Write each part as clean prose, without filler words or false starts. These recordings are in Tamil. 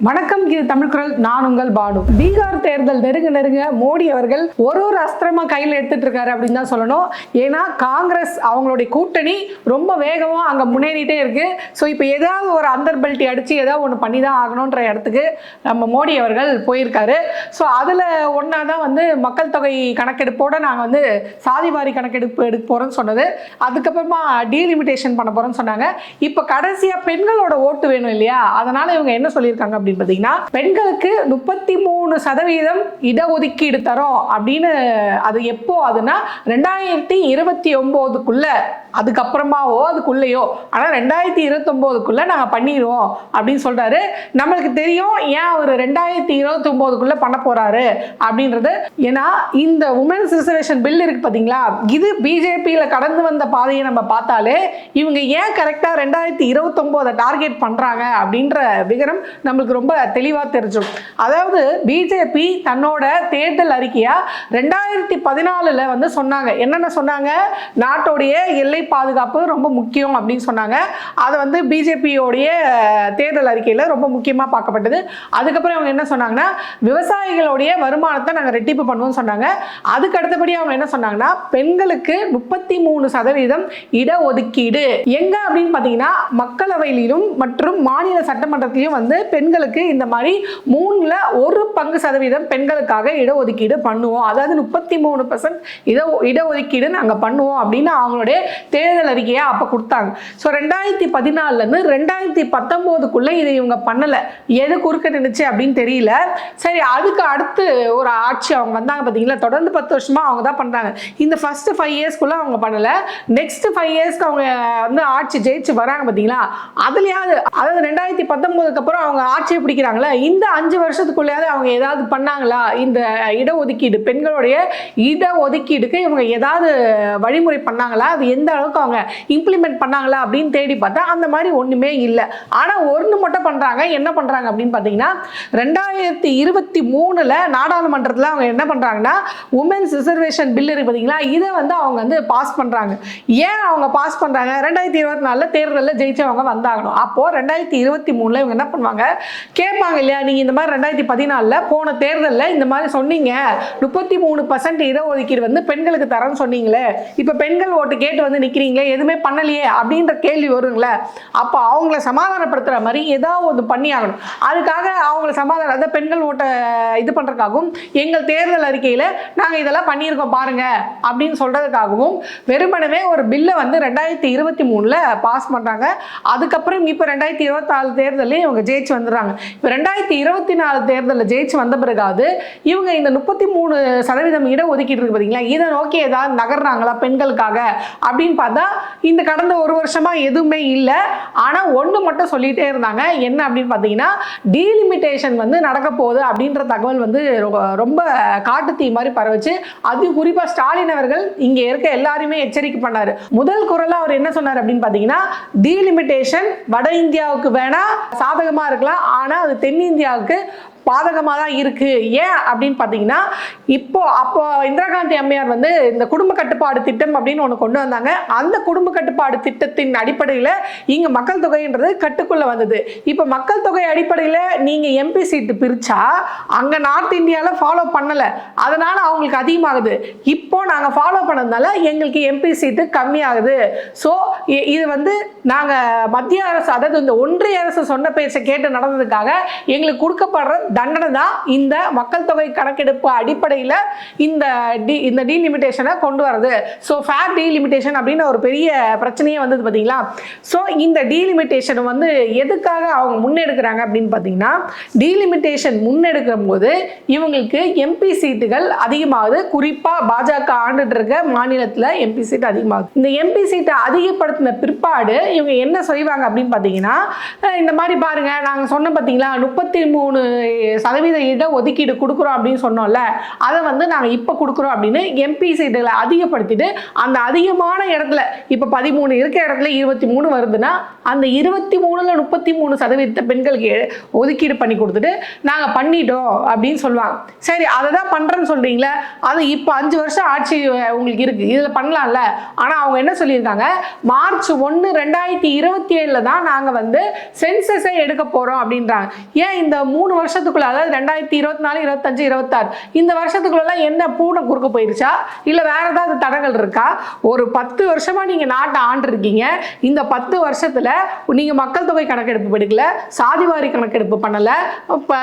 வணக்கம், இது தமிழ் குரல். நான் உங்கள் பானு. பீகார் தேர்தல் நெருங்க மோடி அவர்கள் ஒரு அஸ்திரமா கையில் எடுத்துட்டு இருக்காரு அப்படின்னு தான் சொல்லணும். ஏன்னா காங்கிரஸ் அவங்களுடைய கூட்டணி ரொம்ப வேகமா அங்க முன்னேறிட்டே இருக்கு. ஸோ இப்போ ஏதாவது ஒரு அந்தர் பெல்ட்டி அடிச்சு ஏதாவது ஒன்று பண்ணி தான் ஆகணுன்ற இடத்துக்கு நம்ம மோடி அவர்கள் போயிருக்காரு. ஸோ அதில் ஒன்றா தான் மக்கள் தொகை கணக்கெடுப்போட நாங்கள் சாதிவாரி கணக்கெடுப்பு எடுக்க போறோம்னு சொன்னது. அதுக்கப்புறமா டீலிமிட்டேஷன் பண்ண போறோம்னு சொன்னாங்க. இப்போ கடைசியா பெண்களோட ஓட்டு வேணும் இல்லையா, அதனால இவங்க என்ன சொல்லியிருக்காங்க அப்படின்னு பார்த்தீங்கன்னா, பெண்களுக்கு 33% இடஒதுக்கீடு தரோம் அப்படின்னு. அது எப்போ அதுனா 2029க்குள்ள, அதுக்கப்புறமாவோ அதுக்குள்ளேயோ, ஆனால் 2029க்குள்ள நாங்கள் பண்ணிடுவோம் அப்படின்னு சொல்றாரு. நம்மளுக்கு தெரியும் ஏன் அவர் 2029க்குள்ள பண்ண போறாரு அப்படின்றது. ஏன்னா இந்த உமன்ஸ் ரிசர்வேஷன் பில் இருக்கு பார்த்தீங்களா, இது பிஜேபியில் கடந்து வந்த பாதையை நம்ம பார்த்தாலே இவங்க ஏன் கரெக்டாக 2029 டார்கெட் பண்றாங்க அப்படின்ற விவரம் நம்மளுக்கு ரொம்ப தெளிவா தெரிஞ்சிடும். அதாவது பிஜேபி தன்னோட தேர்தல் அறிக்கையா 2014 சொன்னாங்க. என்னென்ன சொன்னாங்க? நாட்டோடைய எல்லை பாதுகாப்பு ரொம்ப முக்கியம் அப்படின்னு சொன்னாங்க. அது பிஜேபியோடைய தேர்தல் அறிக்கையில் ரொம்ப முக்கியமாக பார்க்கப்பட்டது. அதுக்கப்புறம் அவங்க என்ன சொன்னாங்கன்னா, விவசாயிகளுடைய வருமானத்தை நாங்கள் ரெட்டிப்பு பண்ணுவோம்னு சொன்னாங்க. அதுக்கு அடுத்தபடி அவங்க என்ன சொன்னாங்கன்னா, பெண்களுக்கு 33% இடஒதுக்கீடு எங்க அப்படின்னு பார்த்தீங்கன்னா, மக்களவையிலும் மற்றும் மாநில சட்டமன்றத்திலும் பெண்களுக்கு இந்த மாதிரி 1/3 பெண்களுக்காக இடஒதுக்கீடு பண்ணுவோம். அதாவது 33% இடஒதுக்கீடு நாங்கள் பண்ணுவோம் அப்படின்னு அவங்களுடைய தேர்தல் அறிக்கையை அப்போ கொடுத்தாங்க. ஸோ 2014 2019க்குள்ள இதை இவங்க பண்ணலை. எது குறுக்க நினைச்சு அப்படின்னு தெரியல. சரி, அதுக்கு அடுத்து ஒரு ஆட்சி அவங்க வந்தாங்க பார்த்தீங்களா, தொடர்ந்து 10 வருஷமா அவங்க தான் பண்றாங்க. இந்த ஃபர்ஸ்ட் 5 இயர்ஸ்க்குள்ள அவங்க பண்ணல. நெக்ஸ்ட் 5 இயர்ஸ்க்கு அவங்க ஆட்சி ஜெயிச்சு வராங்க பார்த்தீங்களா, அதுலயாவது அதாவது 2019க்கு அப்புறம் அவங்க ஆட்சியை பிடிக்கிறாங்களா, இந்த 5 வருஷத்துக்குள்ளேயாவது அவங்க ஏதாவது பண்ணாங்களா? இந்த இடஒதுக்கீடு, பெண்களுடைய இடஒதுக்கீடுக்கு இவங்க ஏதாவது வழிமுறை பண்ணாங்களா? அது எந்த அளவுக்கு அவங்க இம்ப்ளிமெண்ட் பண்ணாங்களா அப்படின்னு தேடி பார்த்தா அந்த மாதிரி ஒண்ணுமே இல்லை. ஆனா ஒன்று மட்டும் பண்றாங்க. என்ன பண்றாங்க அப்படின்னு பார்த்தீங்கன்னா, 2023 நாடாளுமன்றத்தில் அவங்க என்ன பண்றாங்கன்னா, உமன்ஸ் ரிசர்வேஷன் பில் இருக்கு பார்த்தீங்களா, இதை அவங்க பாஸ் பண்றாங்க. ஏன் அவங்க பாஸ் பண்றாங்க? 2024 தேர்தலில் ஜெயிச்சவங்க வந்தாகணும். அப்போ 2023 இவங்க என்ன பண்ணுவாங்க, கேட்பாங்க இல்லையா, நீங்க இந்த மாதிரி 2014 போன தேர்தலில் இந்த மாதிரி சொன்னீங்க, 33% இடஒதுக்கீடு பெண்களுக்கு தரேன்னு சொன்னீங்களே, இப்ப பெண்கள் ஓட்டு கேட்டு நிக்கிறீங்க, எதுவுமே பண்ணலையே அப்படின்ற கேள்வி வருங்களே. அப்போ அவங்கள சமாதானப்படுத்துற மாதிரி ஏதாவது ஒன்று பண்ணி ஆகணும். அதுக்காக அவங்கள சமாதானம், பெண்கள் ஓட்டை இது பண்றதுக்காகவும் எங்கள் தேர்தல் அறிக்கையில நாங்க இதெல்லாம் பண்ணியிருக்கோம் பாருங்க அப்படின்னு சொல்றதுக்காகவும் வெறுமனவே ஒரு பில்லை 2023 பாஸ் பண்றாங்க. அதுக்கப்புறம் இப்ப 2024 தேர்தலில் இவங்க ஜெயிச்சு வந்துடுறாங்க. இப்போ 2024 தேர்தலில் ஜெயிச்சு வந்த பிறகாவது இவங்க இந்த 33% இடஒதுக்கீடு இருக்கு பார்த்தீங்களா, இதை நோக்கி ஏதாவது நகர்றாங்களா பெண்களுக்காக அப்படின்னு பார்த்தா இந்த கடந்த ஒரு வருஷமா எதுவுமே இல்லை. ஆனா ஒன்று மட்டும் சொல்லிட்டே இருந்தாங்க. என்ன அப்படின்னு பார்த்தீங்கன்னா, டீலிமிட்டேஷன் நடக்க போகுது அப்படின்ற தகவல் ரொம்ப காட்டு தீ மாதிரி பரவச்சு. அது குறிப்பா ஸ்டாலின் அவர்கள் இங்க இருக்க எல்லாருமே எச்சரிக்கை பண்ணாரு. முதல் குரலா அவர் என்ன சொன்னார் அப்படின்னு பார்த்தீங்கன்னா, டீலிமிட்டேஷன் வட இந்தியாவுக்கு வேணா சாதகமா இருக்கலாம், ஆனா அது தென்னிந்தியாவுக்கு பாதகமாக தான் இருக்கு. ஏன் அப்படின்னு பார்த்தீங்கன்னா, அப்போ இந்திரா காந்தி அம்மையார் இந்த குடும்ப கட்டுப்பாடு திட்டம் அப்படின்னு ஒன்று கொண்டு வந்தாங்க. அந்த குடும்ப கட்டுப்பாடு திட்டத்தின் அடிப்படையில் இங்க மக்கள் தொகைன்றது கட்டுக்குள்ள வந்தது. இப்போ மக்கள் தொகை அடிப்படையில் நீங்க எம்பி சீட்டு பிரிச்சா அங்க நார்த் இந்தியாவில் ஃபாலோ பண்ணல, அதனால அவங்களுக்கு அதிகமாகுது. இப்போ நாங்க ஃபாலோ பண்ணதுனால எங்களுக்கு எம்பி சீட்டு கம்மியாகுது. ஸோ இது நாங்க மத்திய அரசு, அதாவது இந்த ஒன்றிய அரசு சொன்ன பேச்சை கேட்டு நடந்ததுக்காக எங்களுக்கு கொடுக்கப்படுற தண்டனை தான் இந்த மக்கள் தொகை கணக்கெடுப்பு அடிப்படையில் இந்த டீலிமிட்டேஷனை கொண்டு வரது. ஸோ ஃபேர் டீலிமிட்டேஷன் அப்படின்னு ஒரு பெரிய பிரச்சனையே வந்தது பார்த்தீங்களா. ஸோ இந்த டீலிமிட்டேஷன் எதுக்காக அவங்க முன்னெடுக்கிறாங்க அப்படின்னு பார்த்தீங்கன்னா, டீலிமிட்டேஷன் முன்னெடுக்கும் போது இவங்களுக்கு எம்பி சீட்டுகள் அதிகமாகுது. குறிப்பாக பாஜக ஆண்டுட்டு இருக்க மாநிலத்தில் எம்பி சீட் அதிகமாகுது. இந்த எம்பி சீட்டை அதிகப்படுத்தின பிற்பாடு இவங்க என்ன செய்வாங்க அப்படின்னு பார்த்தீங்கன்னா, இந்த மாதிரி பாருங்க, நாங்கள் சொன்ன பார்த்தீங்களா 33 சதவீத இட ஒதுக்கீடு கொடுக்குறோம் அப்படின்னு சொன்னோம்ல, அதை வந்து நாங்கள் இப்போ கொடுக்குறோம் அப்படின்னு எம்பி சீட்டுகளை அதிகப்படுத்திட்டு அந்த அதிகமான இடத்துல இப்போ 13 இருக்க இடத்துல 23 வருதுன்னா அந்த 23ல் 33% பெண்களுக்கு ஒதுக்கீடு பண்ணி கொடுத்துட்டு நாங்கள் பண்ணிட்டோம் அப்படின்னு சொல்லுவாங்க. சரி, அதை தான் பண்ணுறேன்னு சொல்கிறீங்களே, அது இப்போ 5 வருஷம் ஆட்சி உங்களுக்கு இருக்குது, இதில் பண்ணலாம்ல. ஆனால் அவங்க என்ன சொல்லியிருக்காங்க, மார்ச் 1, 2027 தான் நாங்கள் வந்து சென்சஸை எடுக்க போகிறோம் அப்படின்றாங்க. ஏன் இந்த 3 வருஷத்துக்குள்ள, அதாவது 2024, 25, 26 இந்த வருஷத்துக்குள்ளெல்லாம் என்ன பூனை குறுக்க போயிருச்சா, இல்லை வேற ஏதாவது தடங்கள் இருக்கா? ஒரு 10 வருஷமா நீங்கள் நாட்டை ஆண்டிருக்கீங்க. இந்த 10 வருஷத்தில் நீங்கள் மக்கள் தொகை கணக்கெடுப்பு எடுக்கல, சாதிவாரி கணக்கெடுப்பு பண்ணலை,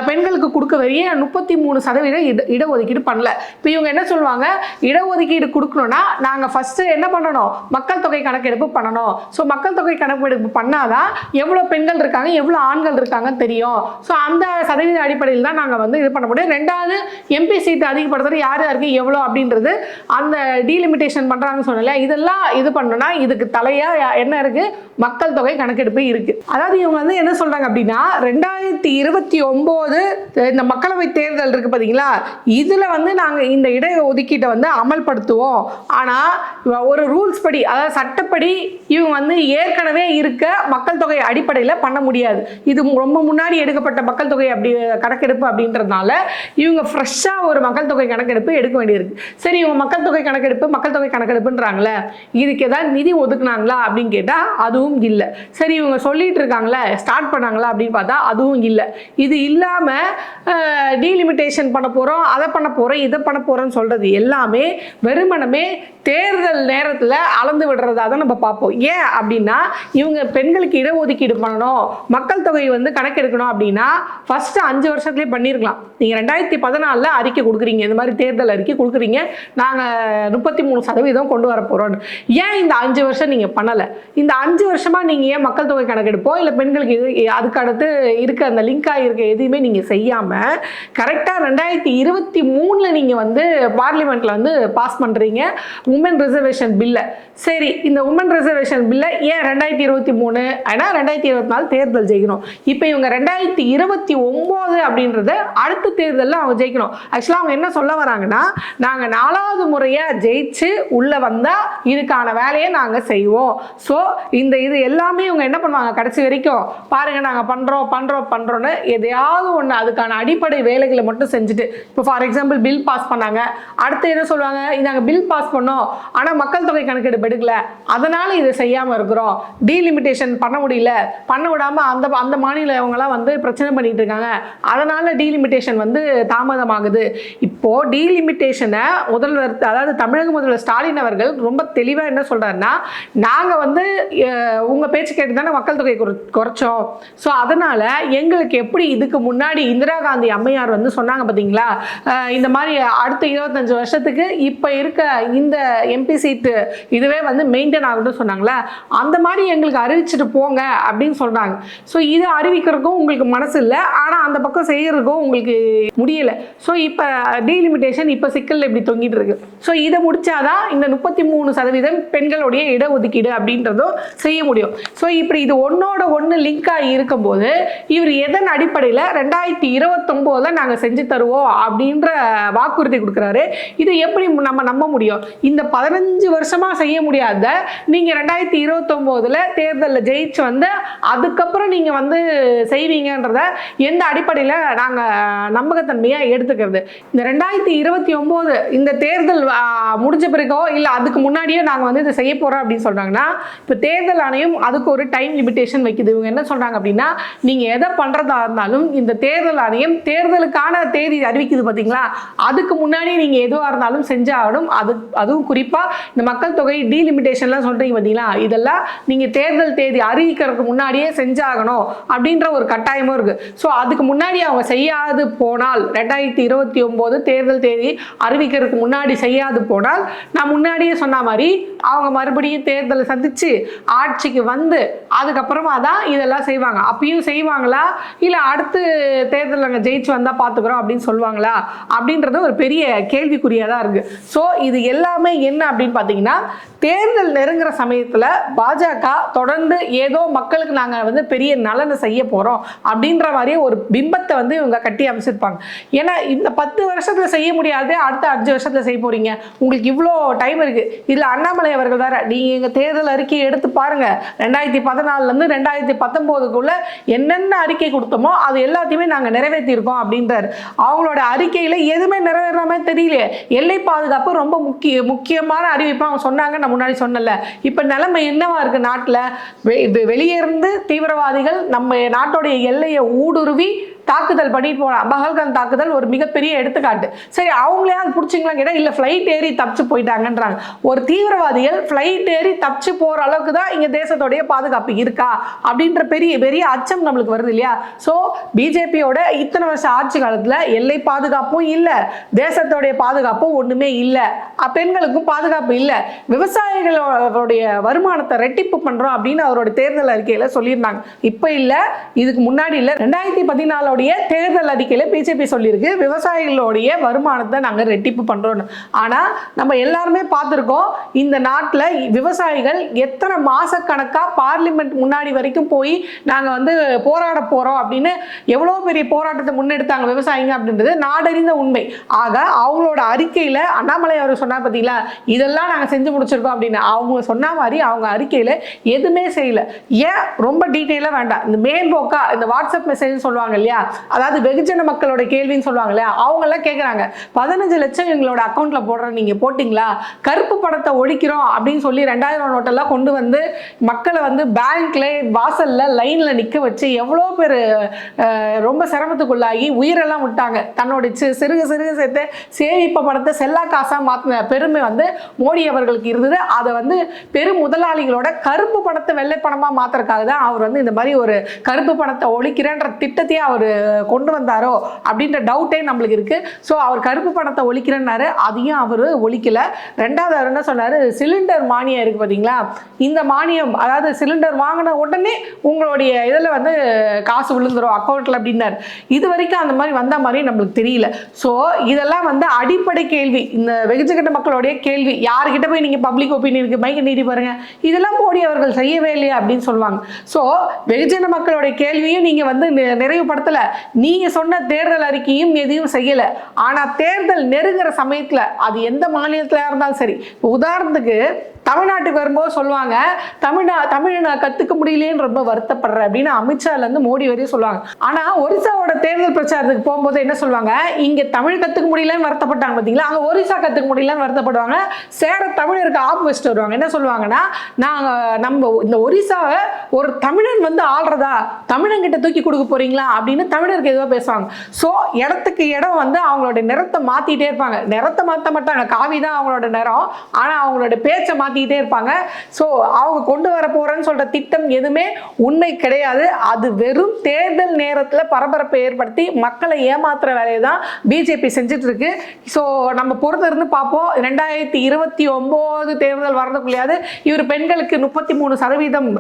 பெண்களுக்கு கொடுக்க வரைய 33% இடஒதுக்கீடு பண்ணல. இப்போ இவங்க என்ன சொல்லுவாங்க, இடஒதுக்கீடு கொடுக்கணும்னா நாங்கள் ஃபஸ்ட்டு என்ன பண்ணணும், மக்கள் தொகை கணக்கெடுப்பு பண்ணணும். ஸோ மக்கள் தொகை கணக்கெடுப்பு பண்ணாதான் எவ்வளோ பெண்கள் இருக்காங்க, எவ்வளோ ஆண்கள் இருக்காங்கன்னு தெரியும். ஸோ அந்த சதவீத அடிப்படையில் தான் நாங்கள் வந்து இது பண்ண முடியும். ரெண்டாவது, எம்பி சீட்டு அதிகப்படுத்துறது யார் யாருக்கு எவ்வளோ அப்படின்றது அந்த டீலிமிட்டேஷன் பண்ணுறாங்கன்னு சொன்னல, இதெல்லாம் இது பண்ணணும்னா இதுக்கு தலையாக என்ன இருக்குது, மக்கள் தொகை கணக்கெடுப்பு இருக்குது. அதாவது இவங்க வந்து என்ன சொல்கிறாங்க அப்படின்னா, 2029 இந்த மக்களவை தேர்தல் இருக்குது பார்த்தீங்களா, இதில் வந்து நாங்கள் இந்த இட ஒதுக்கீட்டை வந்து அமல்படுத்துவோம். ஆனால் ஒரு ரூல்ஸ் படி, அதாவது சட்டப்படி இவங்க வந்து ஏற்கனவே இருக்க மக்கள் தொகை அடிப்படையில் பண்ண முடியாது. இது ரொம்ப முன்னாடி எடுக்கப்பட்ட மக்கள் தொகை கணக்கெடுப்பு அப்படின்றதுனால இவங்க ஃப்ரெஷ்ஷாக ஒரு மக்கள் தொகை கணக்கெடுப்பு எடுக்க வேண்டியிருக்கு. சரி, இவங்க மக்கள் தொகை கணக்கெடுப்புன்றாங்களே, இதுக்கு ஏதாவது நிதி ஒதுக்குனாங்களா அப்படின்னு கேட்டால் அதுவும் இல்லை. சரி, இவங்க சொல்லிட்டு இருக்காங்களே, ஸ்டார்ட் பண்ணாங்களா அப்படின்னு பார்த்தா அதுவும் இல்லை. இது இல்லாமல் டீலிமிட்டேஷன் பண்ண போகிறோம், அதை பண்ண போகிறோம், இதை பண்ண போகிறோம்னு சொல்கிறது எல்லாமே வெறுமனமே தேர்தல் நேரத்தில் அளந்து விடுறதா தான் நம்ம பார்ப்போம். ஏன் அப்படின்னா, இவங்க பெண்களுக்கு இடஒதுக்கீடு பண்ணணும், மக்கள் தொகை வந்து கணக்கெடுக்கணும் அப்படின்னா ஃபஸ்ட்டு 5 வருஷத்துலேயே பண்ணியிருக்கலாம். நீங்கள் 2014 அறிக்கை கொடுக்குறீங்க, இந்த மாதிரி தேர்தல் அறிக்கை கொடுக்குறீங்க, நாங்கள் 33% கொண்டு வர போகிறோன்னு. ஏன் இந்த 5 வருஷம் நீங்கள் பண்ணலை? இந்த 5 வருஷமாக நீங்கள் ஏன் மக்கள் தொகை கணக்கெடுப்போம், இல்லை பெண்களுக்கு அதுக்கு அடுத்து இருக்க அந்த லிங்காக இருக்க எதுவுமே நீங்கள் செய்யாமல் கரெக்டாக 2023 நீங்கள் வந்து பார்லிமெண்ட்டில் வந்து பாஸ் பண்ணுறீங்க உமன் ரிசர்வேஷன் பில்லை. சரி, இந்த உமன் ரிசர்வேஷன் பில்லை ஏன் 2023, ஏன்னா 2024 தேர்தல் ஜெயிக்கணும். இப்போ இவங்க 2029 அப்படின்றத அடுத்த தேர்தலில் அவங்க ஜெயிக்கணும். ஆக்சுவலாக அவங்க என்ன சொல்ல வராங்கன்னா, நாங்கள் 4வது முறையாக ஜெயிச்சு உள்ளே வந்தால் இதுக்கான வேலையை நாங்கள் செய்வோம். ஸோ இது எல்லாமே இவங்க என்ன பண்ணுவாங்க, கடைசி வரைக்கும் பாருங்கள் நாங்கள் பண்ணுறோன்னு எதையாவது ஒன்று அதுக்கான அடிப்படை வேலைகளை மட்டும் செஞ்சுட்டு, இப்போ ஃபார் எக்ஸாம்பிள் பில் பாஸ் பண்ணாங்க, அடுத்து என்ன சொல்லுவாங்க, நாங்கள் பில் பாஸ் பண்ணோம் ஆனால் மக்கள் தொகை கணக்கெடுப்பு எடுக்கல, அதனால் இதை செய்யாமல் இருக்கிறோம், டீலிமிட்டேஷன் பண்ண முடியல, பண்ண விடாமல் அந்த மாநிலவங்களாம் வந்து பிரச்சனை பண்ணிட்டு இருக்காங்க, அதனால் டீலிமிட்டேஷன் வந்து தாமதமாகுது. இப்போது டீலிமிட்டேஷனை முதல்வர், அதாவது தமிழக முதல்வர் ஸ்டாலின் அவர்கள் ரொம்ப தெளிவாக என்ன சொல்கிறாருன்னா, நாங்கள் வந்து உங்கள் பேச்சு கேட்டு தானே மக்கள் தொகை குறைச்சோம், ஸோ அதனால் எங்களுக்கு எப்படி இதுக்கு முன்னாடி இந்திரா காந்தி அம்மையார் வந்து சொன்னாங்க பார்த்தீங்களா, இந்த மாதிரி அடுத்த 25 வருஷத்துக்கு இப்போ இருக்க இந்த எம்பி சீட்டு இதுவே வந்து மெயின்டைன் ஆகணும்னு சொன்னாங்களே, அந்த மாதிரி எங்களுக்கு அறிவிச்சுட்டு போங்க அப்படின்னு சொல்கிறாங்க. ஸோ இதை அறிவிக்கிறதுக்கும் உங்களுக்கு மனசு இல்லை, ஆனால் அந்த பக்கம் செய்கிறதுக்கும் உங்களுக்கு முடியலை. ஸோ இப்போ டீலிமிட்டேஷன் இப்போ சிக்கலில் இப்படி தொங்கிட்டு இருக்கு. ஸோ இதை முடிச்சாதான் இந்த 33% பெண்களுடைய இடஒதுக்கீடு அப்படின்றதும் செய்ய முடியும். ஸோ இப்படி இது ஒன்னோட ஒன்று லிங்காக இருக்கும்போது இவர் எதன் அடிப்படையில் 2029 நாங்கள் செஞ்சு தருவோம் அப்படின்ற வாக்குறுதி கொடுக்குறாரு. இதை எப்படி நம்ம நம்ப முடியும்? இந்த 15 வருஷமாக செய்ய முடியாத நீங்கள் 2029 தேர்தலில் ஜெயிச்சு வந்து அதுக்கப்புறம் நீங்கள் வந்து செய்வீங்கன்றத எந்த அடிப்படையில் நாங்கள் நம்பகத்தன்மையாக எடுத்துக்கிறது? இந்த 2029 இந்த தேர்தல் முடிஞ்ச பிறகோ இல்லை அதுக்கு முன்னாடியே நாங்கள் வந்து இதை செய்ய போகிறோம் அப்படின்னு சொல்கிறாங்கன்னா, இப்போ தேர்தல் ஆணையம் அதுக்கு ஒரு டைம் லிமிட்டேஷன் வைக்குது. இவங்க என்ன சொல்கிறாங்க அப்படின்னா, நீங்கள் எதை பண்ணுறதா இருந்தாலும் இந்த தேர்தல் ஆணையம் தேர்தலுக்கான தேதி அறிவிக்குது பார்த்தீங்களா, அதுக்கு முன்னாடி நீங்கள் எதுவாக இருந்தாலும் செஞ்சாகணும். அதுவும் குறிப்பாக இந்த மக்கள் தொகை டீலிமிட்டேஷன்லாம் சொல்கிறீங்க பார்த்தீங்களா, இதெல்லாம் நீங்கள் தேர்தல் தேதி அறிவிக்கிறதுக்கு முன்னாடியே செஞ்சாகணும் அப்படின்ற ஒரு கட்டாயமும் இருக்குது. ஸோ அதுக்கு முன்னாடி அவங்க செய்யாது போனால், 2029 தேர்தல் தேதி அறிவிக்கிறதுக்கு முன்னாடி செய்யாது போனால், நான் முன்னாடியே சொன்ன மாதிரி அவங்க மறுபடியும் தேர்தலை சந்தித்து ஆட்சிக்கு வந்து அதுக்கப்புறமா தான் இதெல்லாம் செய்வாங்க. அப்பயும் செய்வாங்களா, இல்லை அடுத்து தேர்தல் நாங்கள் ஜெயிச்சு வந்தால் பார்த்துக்குறோம் அப்படின்னு சொல்லுவாங்களா அப்படின்றது ஒரு பெரிய கேள்விக்குறியாக தான் இருக்குது. ஸோ இது எல்லாமே என்ன அப்படின்னு பார்த்தீங்கன்னா, தேர்தல் நெருங்குற சமயத்தில் பாஜக தொடர்ந்து ஏதோ மக்களுக்கு நாங்கள் வந்து பெரிய நலனை செய்ய போகிறோம் அப்படின்ற மாதிரி ஒரு பிம்பத்தை வந்து இவங்க கட்டி அமைச்சிருப்பாங்க. ஏன்னா இந்த 10 வருஷத்தில் செய்ய முடியாது, அடுத்த 5 வருஷத்தில் செய்ய போகிறீங்க, உங்களுக்கு இவ்வளோ டைம் இருக்குது. இதில் அண்ணாமலை அவர்கள் வேற, நீங்கள் எங்கள் தேர்தல் அறிக்கையை எடுத்து பாருங்கள், 2014 2019 என்னென்ன அறிக்கை கொடுத்தோமோ அது எல்லாத்தையுமே நாங்கள் நிறைவேற்றியிருக்கோம் அப்படின்றார். அவங்களோட அறிக்கையில் எதுவுமே நிறைவேற மாதிரி தெரியல. எல்லை பாதுகாப்பு ரொம்ப முக்கியமான அறிவிப்பு அவங்க சொன்னாங்க. நான் முன்னாடி சொன்னல, இப்ப நிலைமை என்னவா இருக்கு நாட்டுல? வெளியே இருந்து தீவிரவாதிகள் நம்ம நாட்டோடைய எல்லையை ஊடுருவி தாக்குதல் பண்ணிட்டு போன பஹல்காம் தாக்குதல் ஒரு மிகப்பெரிய எடுத்துக்காட்டு. சரி, அவங்களே அது பிடிச்சிங்களா கேட்டால் இல்லை, ஃப்ளைட் ஏறி தப்பிச்சு போயிட்டாங்கன்றாங்க. ஒரு தீவிரவாதிகள் ஃப்ளைட் ஏறி தப்பிச்சு போகிற அளவுக்கு தான் இங்கே தேசத்தோடைய பாதுகாப்பு இருக்கா அப்படின்ற பெரிய பெரிய அச்சம் நம்மளுக்கு வருது இல்லையா? ஸோ பிஜேபியோட இத்தனை வருஷம் ஆட்சி காலத்தில் எல்லை பாதுகாப்பும் இல்லை, தேசத்தோடைய பாதுகாப்பும் ஒன்றுமே இல்லை, பெண்களுக்கும் பாதுகாப்பு இல்லை, விவசாயிகளுடைய வருமானத்தை ரெட்டிப்பு பண்ணுறோம் அப்படின்னு அவரோட தேர்தல் அறிக்கையில் சொல்லியிருந்தாங்க. இப்போ இல்லை, இதுக்கு முன்னாடி இல்லை, 2014 தேர்தல் அறிக்கையில பிஜேபி சொல்லியிருக்கு விவசாயிகளுடைய வருமானத்தை நாங்க ரெட்டிப்பு பண்றோம். ஆனா நம்ம எல்லாருமே பார்த்திருக்கோம், இந்த நாட்டில் விவசாயிகள் எத்தனை மாச கணக்கா பார்லிமெண்ட் முன்னாடி வரைக்கும் போய் நாங்க வந்து போராட போறோம் அப்படின்னு எவ்வளவு பெரிய போராட்டத்தை முன்னெடுத்தாங்க விவசாயிங்க அப்படின்றது நாடறிந்த உண்மை. ஆக அவங்களோட அறிக்கையில அண்ணாமலை அவர் சொன்னார் பார்த்தீங்களா, இதெல்லாம் நாங்க செஞ்சு முடிச்சிருக்கோம் அப்படின்னு. அவங்க சொன்ன மாதிரி அவங்க அறிக்கையில எதுவுமே செய்யல. ஏன் ரொம்ப டீட்டெயிலா வேண்டாம், இந்த மேம்போக்கா இந்த வாட்ஸ்அப் மெசேஜ் சொல்லுவாங்க இல்லையா, அதாவது வெகுஜன மக்களோட கேள்வின்னு சொல்லுவாங்க இல்லையா, அவங்க எல்லாம் கேட்குறாங்க 15 லட்சம் எங்களோட அக்கௌண்ட்ல போடுறோம், நீங்க போட்டிங்களா? கருப்பு பணத்தை ஒழிக்கிறோம் அப்படின்னு சொல்லி 2000 நோட்டெல்லாம் கொண்டு வந்து மக்களை வந்து பேங்க்ல வாசல்ல லைன்ல நிக்க வச்சு எவ்வளோ பேர் ரொம்ப சிரமத்துக்குள்ளாகி உயிரெல்லாம் விட்டாங்க. தன்னோட சிறுக சேர்த்து சேமிப்பு பணத்தை செல்லா காசா மாத்தின பெருமை வந்து மோடி அவர்களுக்கு இருந்தது. அதை வந்து பெரும் முதலாளிகளோட கருப்பு பணத்தை வெள்ளை பணமா மாத்துறதுக்காக தான் அவர் வந்து இந்த மாதிரி ஒரு கருப்பு பணத்தை ஒழிக்கிறேன்ற திட்டத்தையே அவர் கொண்டு வந்தாரோ அப்படின்ற டவுட்டே நம்மளுக்கு இருக்கு. ஸோ அவர் கருப்பு பணத்தை ஒழிக்கிறேன்னாரு, அதையும் அவர் ஒழிக்கல. ரெண்டாவது அவர் என்ன சொன்னாரு, சிலிண்டர் மானியம் இருக்கு பார்த்தீங்களா, இந்த மானியம் அதாவது சிலிண்டர் வாங்கின உடனே உங்களுடைய இதில் வந்து காசு விழுந்துரும் அக்கௌண்ட்ல அப்படின்னாரு. இது வரைக்கும் அந்த மாதிரி வந்த மாதிரி நம்மளுக்கு தெரியல. ஸோ இதெல்லாம் வந்து அடிப்படை கேள்வி, இந்த வெகுஜன மக்களுடைய கேள்வி. யாருக்கிட்ட போய் நீங்க பப்ளிக் ஒப்பீனியனுக்கு மைக்க நீடி பாருங்க, இதெல்லாம் மோடி அவர்கள் செய்யவே இல்லையா அப்படின்னு சொல்லுவாங்க. ஸோ வெகுஜன மக்களுடைய கேள்வியும் நீங்க வந்து நிறைவுபடுத்தல, நீங்க சொன்ன தேர்தல் அறிக்கையும் எதையும் செய்யல. ஆனா தேர்தல் நெருங்குற சமயத்துல அது எந்த மாநிலத்துல இருந்தாலும் சரி, உதாரணத்துக்கு தமிழ்நாட்டுக்கு வரும்போது சொல்லுவாங்க, தமிழ் நான் கத்துக்க முடியலேன்னு ரொம்ப வருத்தப்படுறேன் அப்படின்னு அமித்ஷால இருந்து மோடி வரையும் சொல்லுவாங்க. ஆனா ஒரிசாவோட தேர்தல் பிரச்சாரத்துக்கு போகும்போது என்ன சொல்லுவாங்க, இங்க தமிழ் கத்துக்க முடியலன்னு வருத்தப்பட்டாங்க பார்த்தீங்களா, அங்க ஒரிசா கத்துக்க முடியலன்னு வருத்தப்படுவாங்க. சேர தமிழருக்கு ஆப்பு வச்சுட்டு வருவாங்க. என்ன சொல்லுவாங்கன்னா, நம்ம இந்த ஒரிசாவை ஒரு தமிழன் வந்து ஆள்றதா, தமிழங்கிட்ட தூக்கி கொடுக்க போறீங்களா அப்படின்னு தமிழருக்கு எதுவோ பேசுவாங்க. ஸோ இடத்துக்கு இடம் வந்து அவங்களோட நிறத்தை மாத்திட்டே இருப்பாங்க. நிறத்தை மாற்ற மாட்டாங்க, காவி தான் அவங்களோட நிறம், ஆனா அவங்களோட பேச்சை மாத்திட்டே இருப்பாங்க. ஸோ அவங்க கொண்டு வர போறேன்னு சொல்ற திட்டம் எதுவுமே உண்மை கிடையாது. அது வெறும் தேர்தல் நேரத்தில் பரபரப்பை ஏற்படுத்தி மக்களை ஏமாத்துற வேலையை தான் பிஜேபி செஞ்சுட்டு இருக்கு. ஸோ நம்ம பொறுத்திருந்து பார்ப்போம். 2029 தேர்தல் வரதுக்குள்ளையாவது இவர் பெண்களுக்கு 33%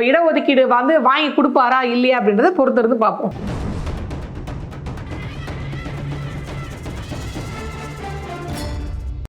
இடஒதுக்கீடு வந்து வாங்கி கொடுப்பாரா இல்லையா அப்படின்றத பொறுத்திருந்து பார்ப்போம்.